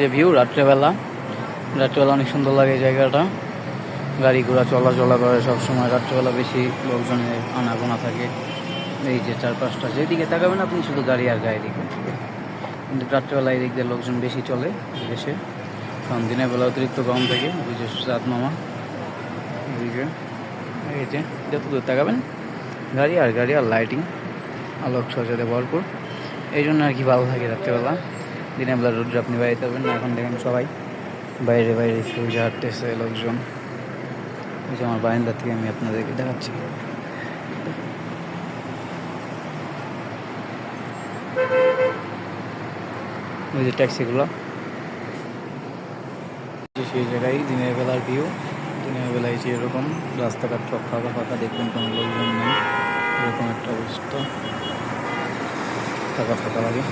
যে ভিউ রাত্রেবেলা অনেক সুন্দর লাগে এই জায়গাটা। গাড়ি ঘোড়া চলাচলা করে সবসময়, রাত্রেবেলা বেশি লোকজনের আনাগোনা থাকে। এই যে চারপাশটা যেদিকে তাকাবেন আপনি শুধু গাড়ি আর গাড়ি দেখবেন, কিন্তু রাত্রেবেলা এই দিক দিয়ে লোকজন বেশি চলে দেশে, কারণ দিনের বেলা অতিরিক্ত গরম থাকে। ওই যে চাঁদ মামা এদিকে, এই যে যত দূর তাকাবেন গাড়ি আর লাইটিং, আলোক সজ্জাতে ভরপুর। এই জন্য আর কি ভালো থাকে রাত্রেবেলা। দিনের বেলা রোদ্রে আপনি বাইরে পারবেন না। এখন দেখেন সবাই বাইরে সূর্য হাঁটতেছে, লোকজন। এই যে আমার বারান্দা থেকে আমি আপনাদেরকে দেখাচ্ছি। ওই যে ট্যাক্সিগুলো, সেই জায়গায় দিনের বেলার ভিউ। দিনের বেলায় যে এরকম রাস্তাঘাট সব ফাঁকা ফাঁকা, দেখবেন কোনো লোকজন নেই, এরকম একটা অবস্থা, ফাঁকা ফাঁকা লাগে।